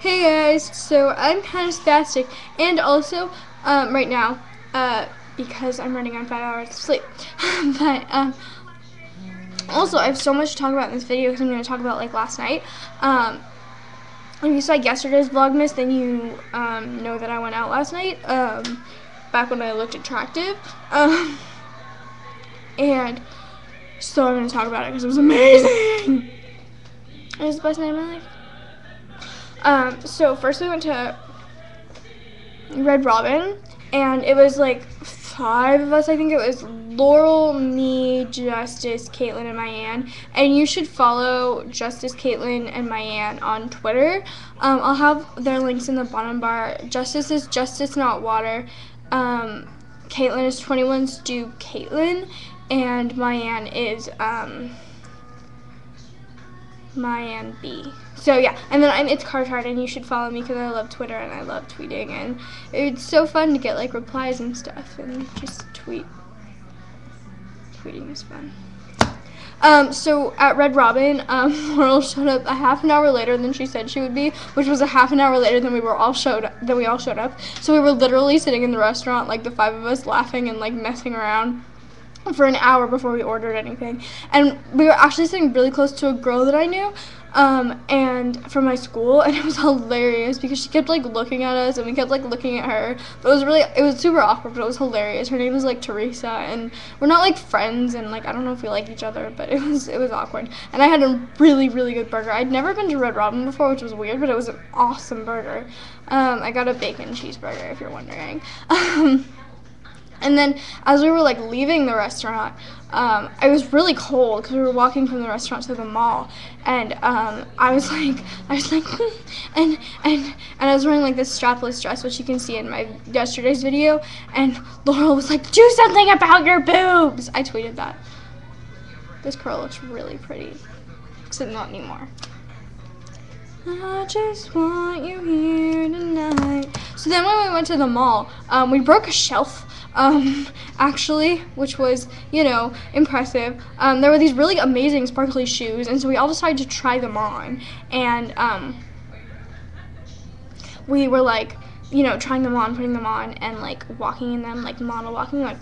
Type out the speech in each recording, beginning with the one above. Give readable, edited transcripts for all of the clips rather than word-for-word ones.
Hey guys, so I'm kind of spastic, and also right now, because I'm running on 5 hours of sleep. But also, I have so much to talk about in this video because I'm going to talk about like last night. If you saw yesterday's Vlogmas, then you know that I went out last night, back when I looked attractive. And so I'm going to talk about it because it was amazing. It was the best night of my life. So first we went to Red Robin, and it was like 5 of us. I think it was Laurel, me, Justice, Caitlin, and Mayanne. And you should follow Justice, Caitlin, and Mayanne on Twitter. I'll have their links in the bottom bar. Justice is Justice Not Water. Caitlin is 21 Stew Caitlin, and Mayanne is Mayanne B. So yeah, and then I'm EeshCartarded, and you should follow me because I love Twitter and I love tweeting, and it's so fun to get like replies and stuff and just tweet. Tweeting is fun. So at Red Robin, Laurel showed up a half an hour later than she said she would be, which was a half an hour later than we all showed up. So we were literally sitting in the restaurant, like the 5 of us, laughing and like messing around for an hour before we ordered anything. And we were actually sitting really close to a girl that I knew, and from my school, and it was hilarious because she kept like looking at us and we kept like looking at her. But it was super awkward, but it was hilarious. Her name was like Teresa, and we're not like friends, and like I don't know if we like each other, but it was awkward. And I had a really, really good burger. I'd never been to Red Robin before, which was weird, but it was an awesome burger. I got a bacon cheeseburger, if you're wondering. And then as we were like leaving the restaurant, it was really cold because we were walking from the restaurant to the mall, and I was like, and I was wearing like this strapless dress, which you can see in my yesterday's video, and Laurel was like, "Do something about your boobs." I tweeted that. This curl looks really pretty, except not anymore. I just want you here tonight. So then when we went to the mall, we broke a shelf. Actually, which was, impressive. There were these really amazing sparkly shoes, and so we all decided to try them on, and we were like, trying them on, putting them on, and like walking in them, like model walking, like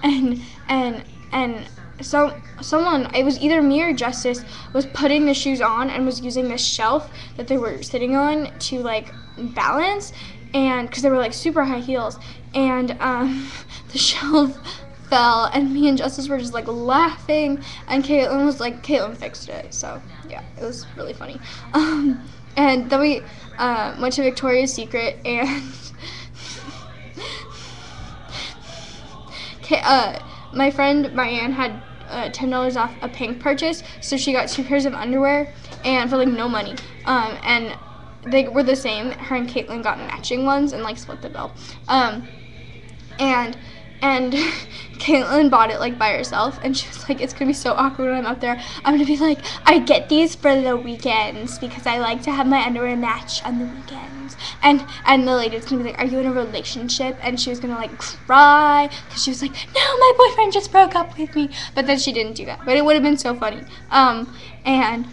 and so someone, it was either me or Justice, was putting the shoes on and was using this shelf that they were sitting on to like balance, and because they were like super high heels, and the shelf fell, and me and Justice were just like laughing, and Caitlin fixed it. So yeah, it was really funny. And then we went to Victoria's Secret, and my friend Mayanne had $10 off a pink purchase, so she got 2 pairs of underwear, and for like no money, and they were the same. Her and Caitlin got matching ones and like split the bill, and Caitlin bought it like by herself, and she was like, "It's gonna be so awkward when I'm up there. I'm gonna be like, I get these for the weekends because I like to have my underwear match on the weekends." And the lady was gonna be like, "Are you in a relationship?" And she was gonna like cry because she was like, "No, my boyfriend just broke up with me." But then she didn't do that. But it would have been so funny. And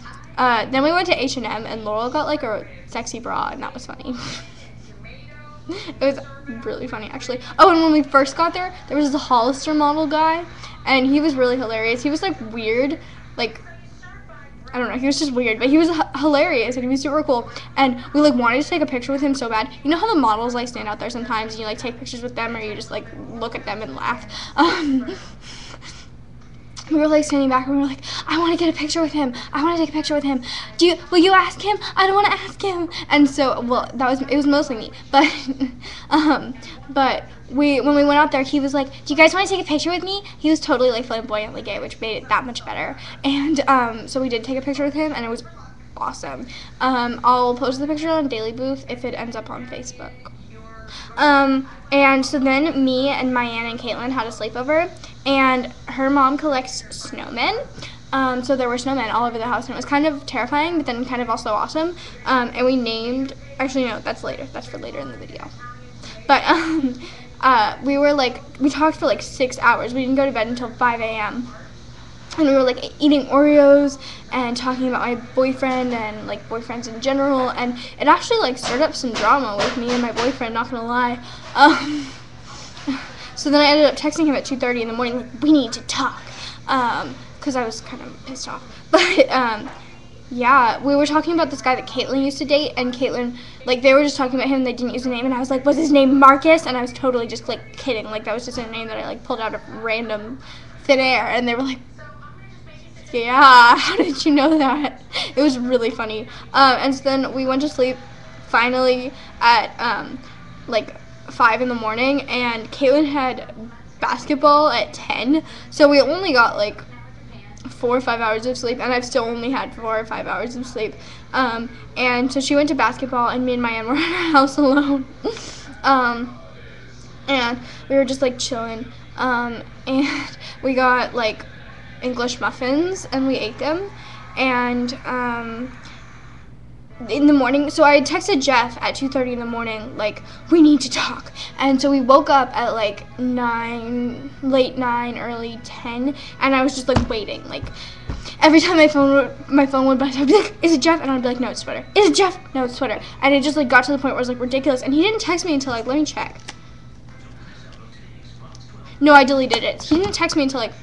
then we went to H&M, and Laurel got like a sexy bra, and that was funny. It was really funny, actually. Oh, and when we first got there, there was this Hollister model guy, and he was really hilarious. He was like weird, like, I don't know, he was just weird, but he was hilarious, and he was super cool. And we like wanted to take a picture with him so bad. You know how the models like stand out there sometimes and you like take pictures with them, or you just like look at them and laugh? We were like standing back, and we were like, "I want to get a picture with him. I want to take a picture with him. Will you ask him? I don't want to ask him." And so, it was mostly me, but when we went out there, he was like, "Do you guys want to take a picture with me?" He was totally like flamboyantly gay, which made it that much better. And so we did take a picture with him, and it was awesome. I'll post the picture on Daily Booth if it ends up on Facebook. And so then me and Mayanne and Caitlin had a sleepover, and her mom collects snowmen. So there were snowmen all over the house, and it was kind of terrifying, but then kind of also awesome. And we named, actually no, that's later. That's for later in the video. But we talked for like 6 hours. We didn't go to bed until 5 a.m. and we were like eating Oreos and talking about my boyfriend and like boyfriends in general, and it actually like stirred up some drama with me and my boyfriend, not gonna lie. So then I ended up texting him at 2:30 in the morning, like, we need to talk, because I was kind of pissed off. But yeah, we were talking about this guy that Caitlin used to date, and Caitlin, like, they were just talking about him, they didn't use a name, and I was like, was his name Marcus? And I was totally just, like, kidding, like, that was just a name that I, like, pulled out of random thin air, and they were like, yeah, how did you know that? It was really funny. And so then we went to sleep, finally, at, like, 5 in the morning, and Caitlin had basketball at 10, so we only got, like, 4 or 5 hours of sleep, and I've still only had 4 or 5 hours of sleep. And so she went to basketball, and me and Mayan were in our house alone. And we were just, like, chilling. And we got, like, English muffins, and we ate them. And in the morning, so I texted Jeff at 2:30 in the morning, like, we need to talk. And so we woke up at like 9, late 9, early 10, and I was just like waiting. Like, every time my phone would buzz, I'd be like, is it Jeff? And I'd be like, no, it's Twitter. Is it Jeff? No, it's Twitter. And it just like got to the point where it was like ridiculous. And he didn't text me until like, let me check. No, I deleted it. He didn't text me until like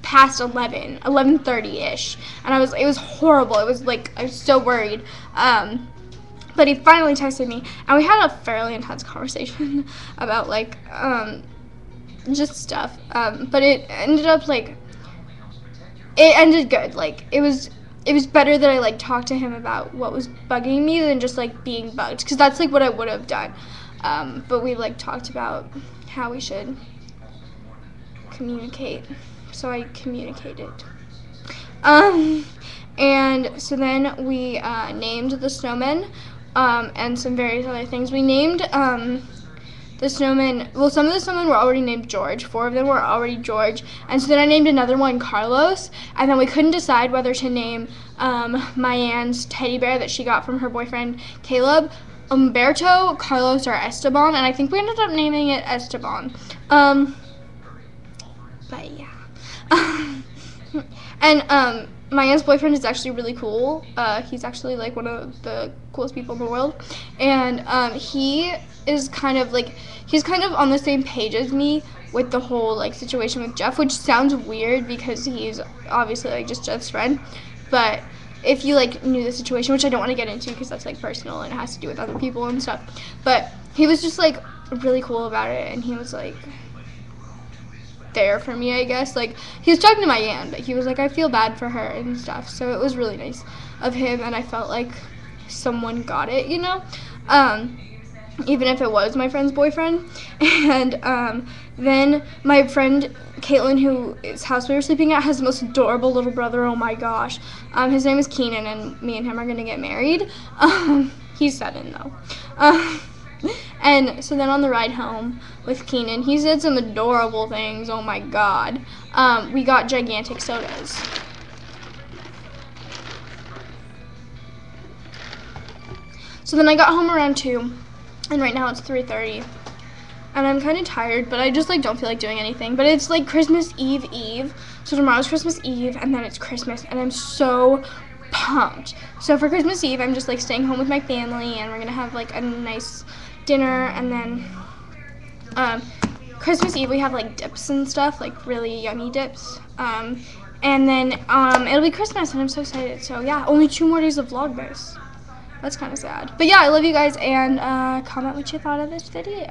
past 11:30ish, and it was horrible. It was like, I was so worried. But he finally texted me, and we had a fairly intense conversation about like just stuff. But it ended up like, it ended good. Like, it was better that I like talked to him about what was bugging me than just like being bugged, because that's like what I would have done. But we like talked about how we should communicate. So I communicated. And so then we named the snowmen, and some various other things. We named the snowmen, well, some of the snowmen were already named George. 4 of them were already George. And so then I named another one Carlos, and then we couldn't decide whether to name Mayan's teddy bear that she got from her boyfriend Caleb Umberto, Carlos, or Esteban, and I think we ended up naming it Esteban. But yeah. And Mayan's boyfriend is actually really cool. He's actually like one of the coolest people in the world, and he is kind of like, he's kind of on the same page as me with the whole like situation with Jeff, which sounds weird because he's obviously like just Jeff's friend. But if you like knew the situation, which I don't want to get into because that's like personal and it has to do with other people and stuff, but he was just like really cool about it, and he was like there for me, I guess. Like, he was talking to my aunt, but he was like, I feel bad for her and stuff. So it was really nice of him, and I felt like someone got it, you know, even if it was my friend's boyfriend. And then my friend Caitlin, whose house we were sleeping at, has the most adorable little brother. Oh my gosh. His name is Keenan, and me and him are gonna get married. He's 7 though. And so then on the ride home with Keenan, he said some adorable things. Oh my god. We got gigantic sodas. So then I got home around 2, and right now it's 3:30. And I'm kind of tired, but I just like don't feel like doing anything. But it's like Christmas Eve. So tomorrow's Christmas Eve, and then it's Christmas, and I'm so pumped. So for Christmas Eve, I'm just like staying home with my family, and we're gonna have like a nice dinner, and then Christmas Eve we have like dips and stuff, like really yummy dips, and then it'll be Christmas, and I'm so excited. So yeah, only 2 more days of Vlogmas. That's kind of sad, but yeah, I love you guys, and comment what you thought of this video.